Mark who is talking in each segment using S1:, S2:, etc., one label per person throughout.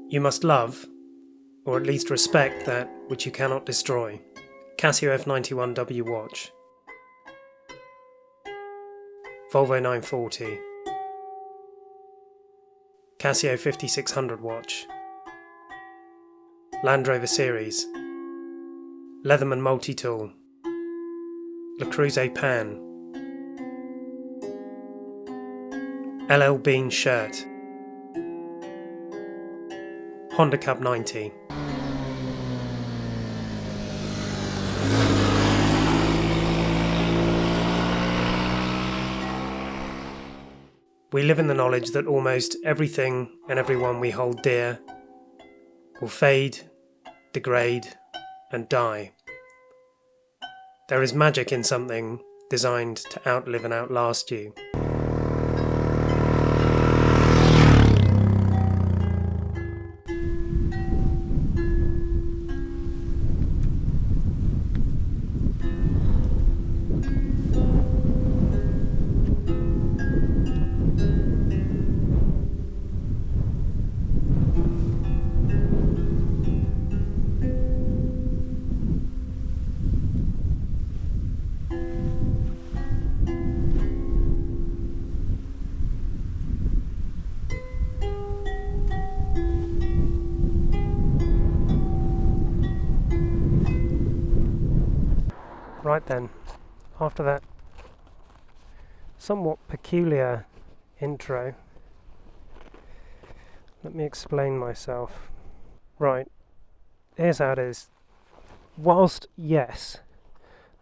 S1: You must love, or at least respect, that which you cannot destroy. Casio F91W watch. Volvo 940. Casio 5600 watch. Land Rover series. Leatherman multi-tool. Le Creuset pan. LL Bean shirt. Honda Cub 90. We live in the knowledge that almost everything and everyone we hold dear will fade, degrade, and die. There is magic in something designed to outlive and outlast you. Right then, after that somewhat peculiar intro, let me explain myself. Right, here's how it is. Whilst, yes,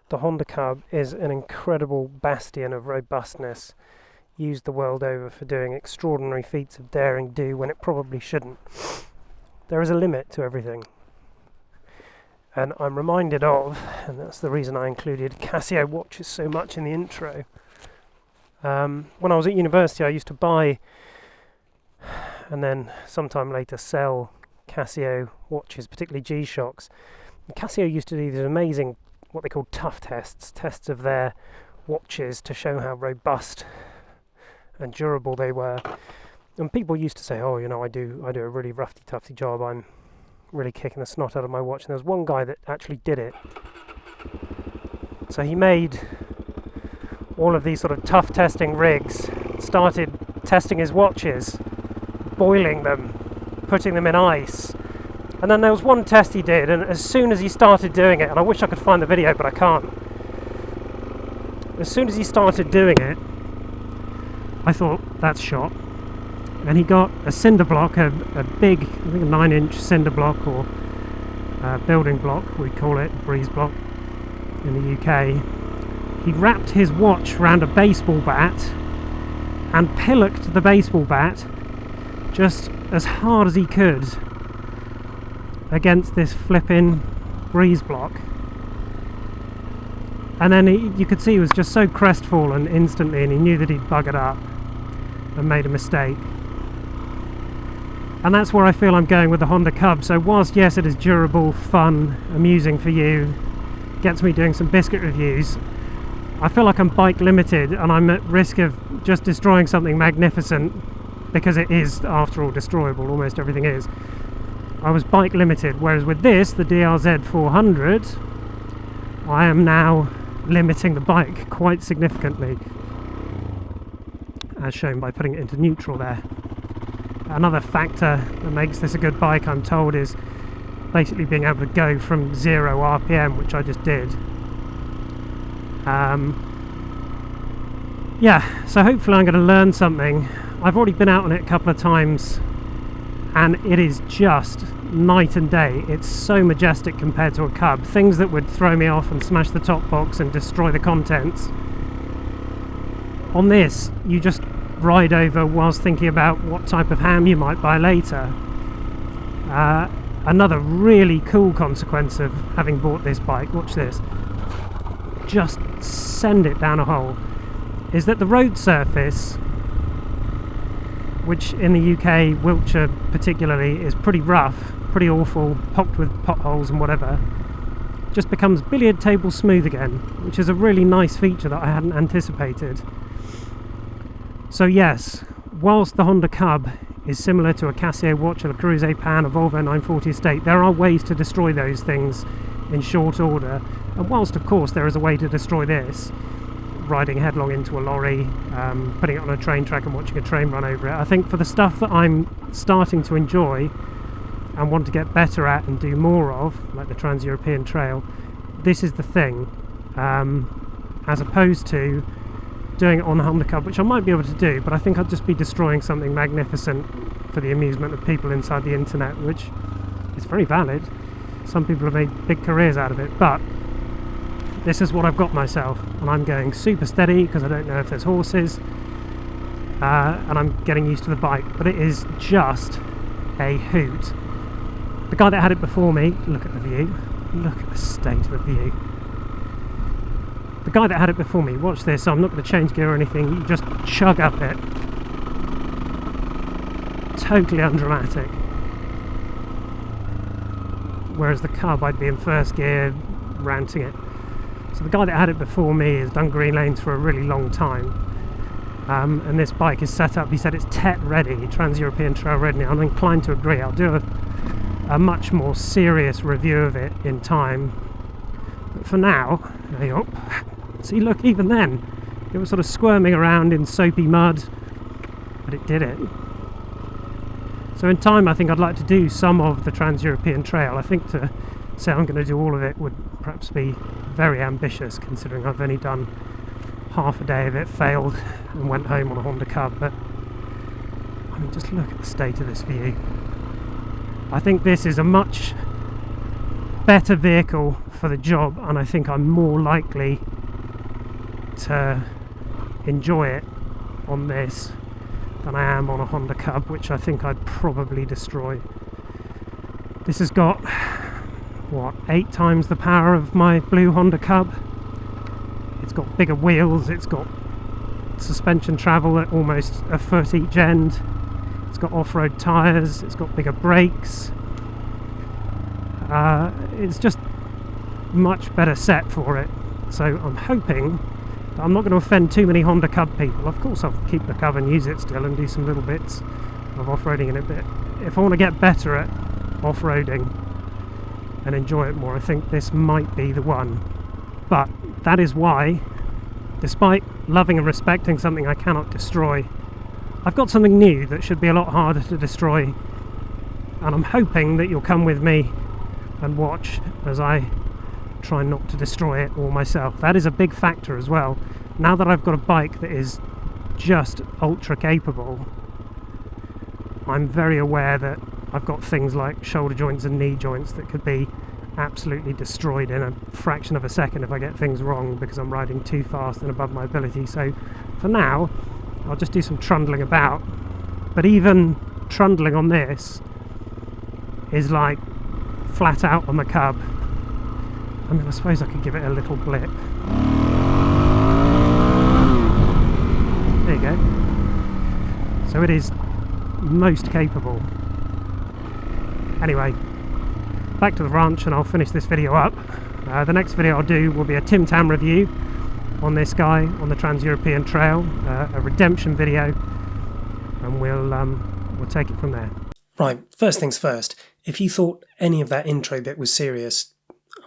S1: the Honda Cub is an incredible bastion of robustness, used the world over for doing extraordinary feats of daring do when it probably shouldn't, there is a limit to everything. And I'm reminded of, and that's the reason I included Casio watches so much in the intro. When I was at university, I used to buy and then sometime later sell Casio watches, particularly G-Shocks. And Casio used to do these amazing, what they call tough tests of their watches to show how robust and durable they were. And people used to say, oh, you know, I do a really roughy-tufty job, I'm really kicking the snot out of my watch. And there was one guy that actually did it. So he made all of these sort of tough testing rigs, started testing his watches, boiling them, putting them in ice. And then there was one test he did, and as soon as he started doing it, and I wish I could find the video but I can't, as soon as he started doing it, I thought, that's shot. And he got a cinder block, a big, I think a 9-inch cinder block, or building block, we call it, breeze block in the UK. He wrapped his watch around a baseball bat and pillocked the baseball bat just as hard as he could against this flipping breeze block. And then you could see he was just so crestfallen instantly, and he knew that he'd buggered up and made a mistake. And that's where I feel I'm going with the Honda Cub. So whilst yes, it is durable, fun, amusing for you, gets me doing some biscuit reviews, I feel like I'm bike limited and I'm at risk of just destroying something magnificent, because it is, after all, destroyable. Almost everything is. I was bike limited, whereas with this, the DRZ400, I am now limiting the bike quite significantly, as shown by putting it into neutral there. Another factor that makes this a good bike, I'm told, is basically being able to go from 0 RPM, which I just did. Yeah, so hopefully I'm going to learn something. I've already been out on it a couple of times, and it is just night and day. It's so majestic compared to a Cub. Things that would throw me off and smash the top box and destroy the contents, on this you just ride over whilst thinking about what type of ham you might buy later. Another really cool consequence of having bought this bike, watch this, just send it down a hole, is that the road surface, which in the UK, Wiltshire particularly, is pretty rough, pretty awful, pocked with potholes and whatever, just becomes billiard table smooth again, which is a really nice feature that I hadn't anticipated. So yes, whilst the Honda Cub is similar to a Casio watch, a Cruise Pan, a Volvo 940 Estate, there are ways to destroy those things in short order. And whilst of course there is a way to destroy this, riding headlong into a lorry, putting it on a train track and watching a train run over it, I think for the stuff that I'm starting to enjoy and want to get better at and do more of, like the Trans-European Trail, this is the thing, as opposed to doing it on the Honda Cub, which I might be able to do, but I think I'd just be destroying something magnificent for the amusement of people inside the internet, which is very valid. Some people have made big careers out of it, but this is what I've got myself, and I'm going super steady because I don't know if there's horses, and I'm getting used to the bike, but it is just a hoot. The guy that had it before me, look at the view, look at the state of the view. The guy that had it before me, watch this, so I'm not going to change gear or anything, you just chug up it. Totally undramatic. Whereas the Cub, I'd be in first gear, ranting it. So the guy that had it before me has done green lanes for a really long time. And this bike is set up, he said it's T.E.T ready, Trans-European Trail ready. I'm inclined to agree. I'll do a much more serious review of it in time. But for now, see, look, even then, it was sort of squirming around in soapy mud, but it did it. So in time, I think I'd like to do some of the Trans-European Trail. I think to say I'm going to do all of it would perhaps be very ambitious, considering I've only done half a day of it, failed, and went home on a Honda Cub. But I mean, just look at the state of this view. I think this is a much better vehicle for the job, and I think I'm more likely to enjoy it on this than I am on a Honda Cub, which I think I'd probably destroy. This has got, what, 8 times the power of my blue Honda Cub. It's got bigger wheels, it's got suspension travel at almost a foot each end, it's got off-road tyres, it's got bigger brakes. It's just much better set for it. So I'm hoping that I'm not going to offend too many Honda Cub people. Of course I'll keep the Cub and use it still and do some little bits of off-roading in it, but if I want to get better at off-roading and enjoy it more, I think this might be the one. But that is why, despite loving and respecting something I cannot destroy, I've got something new that should be a lot harder to destroy, and I'm hoping that you'll come with me and watch as I try not to destroy it all myself. That is a big factor as well. Now that I've got a bike that is just ultra capable, I'm very aware that I've got things like shoulder joints and knee joints that could be absolutely destroyed in a fraction of a second if I get things wrong because I'm riding too fast and above my ability. So for now I'll just do some trundling about, but even trundling on this is like flat out on the Cub. I mean, I suppose I could give it a little blip. There you go. So it is most capable. Anyway, back to the ranch and I'll finish this video up. The next video I'll do will be a Tim Tam review on this guy on the Trans-European Trail, a redemption video, and we'll take it from there. Right, first things first, if you thought any of that intro bit was serious,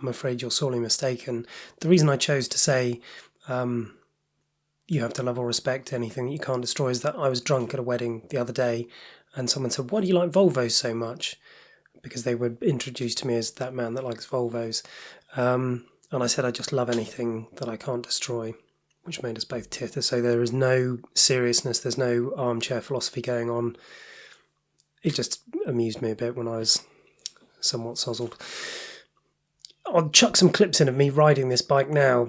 S1: I'm afraid you're sorely mistaken. The reason I chose to say you have to love or respect anything that you can't destroy is that I was drunk at a wedding the other day and someone said, "Why do you like Volvos so much?" Because they were introduced to me as that man that likes Volvos. And I said, I just love anything that I can't destroy, which made us both titter. So there is no seriousness, there's no armchair philosophy going on. It just amused me a bit when I was somewhat sozzled. I'll chuck some clips in of me riding this bike now.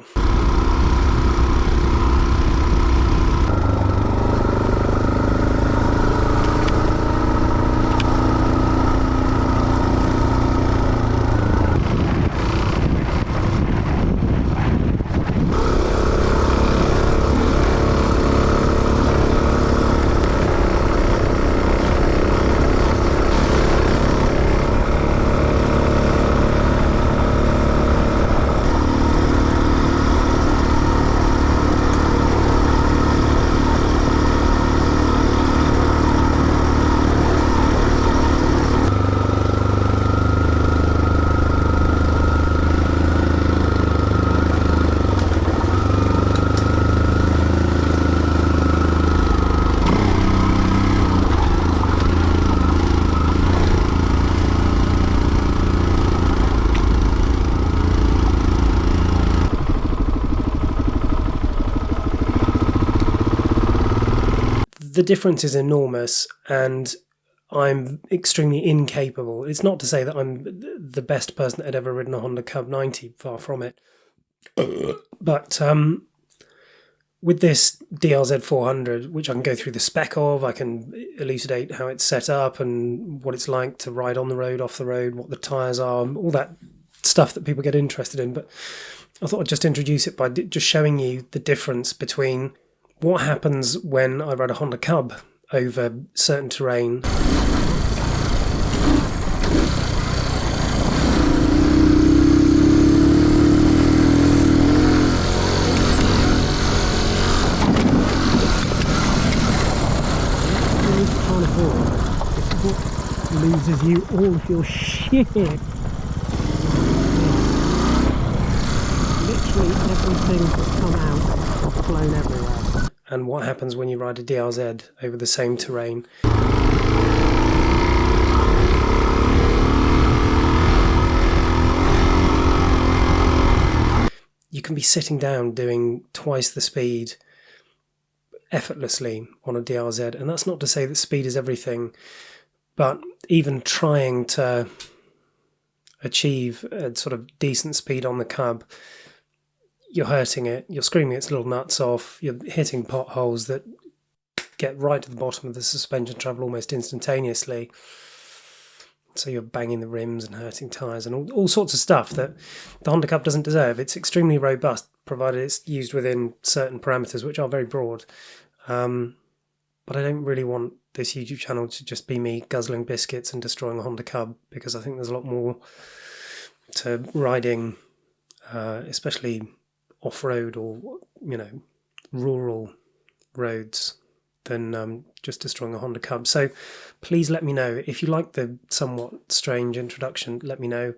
S1: the difference is enormous, and I'm extremely incapable. It's not to say that I'm the best person that had ever ridden a Honda C90, far from it. But with this DRZ400, which I can go through the spec of, I can elucidate how it's set up and what it's like to ride on the road, off the road, what the tyres are, all that stuff that people get interested in. But I thought I'd just introduce it by just showing you the difference between what happens when I ride a Honda Cub over certain terrain. Loses you all of your shit. Literally everything that's come out has flown everywhere. And what happens when you ride a DRZ over the same terrain? You can be sitting down doing twice the speed effortlessly on a DRZ, and that's not to say that speed is everything. But even trying to achieve a sort of decent speed on the Cub, you're hurting it, you're screaming its little nuts off, you're hitting potholes that get right to the bottom of the suspension travel almost instantaneously. So you're banging the rims and hurting tyres and all sorts of stuff that the Honda Cub doesn't deserve. It's extremely robust, provided it's used within certain parameters, which are very broad. But I don't really want this YouTube channel to just be me guzzling biscuits and destroying a Honda Cub, because I think there's a lot more to riding, especially off-road or, rural roads, than just destroying a Honda Cub. So please let me know. If you like the somewhat strange introduction, let me know.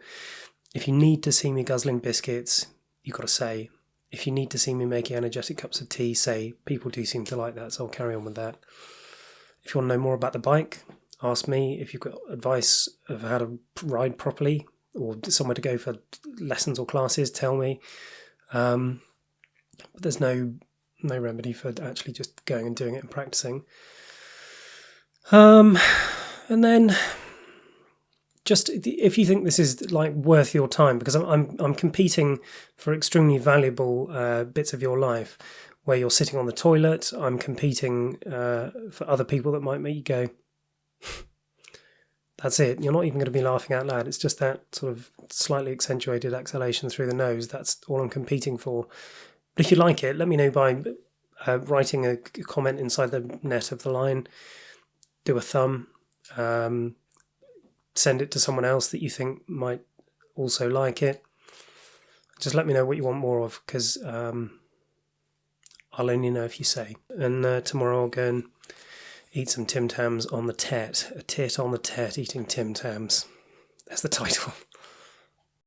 S1: If you need to see me guzzling biscuits, you've got to say. If you need to see me making energetic cups of tea, say. People do seem to like that, so I'll carry on with that. If you want to know more about the bike, ask me. If you've got advice of how to ride properly or somewhere to go for lessons or classes, tell me. But there's no remedy for actually just going and doing it and practicing. And then just if you think this is like worth your time, because I'm competing for extremely valuable bits of your life where you're sitting on the toilet. I'm competing for other people that might make you go, that's it. You're not even going to be laughing out loud. It's just that sort of slightly accentuated exhalation through the nose. That's all I'm competing for. But if you like it, let me know by writing a comment inside the net of the line. Do a thumb. Send it to someone else that you think might also like it. Just let me know what you want more of, because I'll only know if you say. And tomorrow I'll go and eat some Tim Tams on the T.E.T. A tit on the T.E.T. eating Tim Tams. That's the title.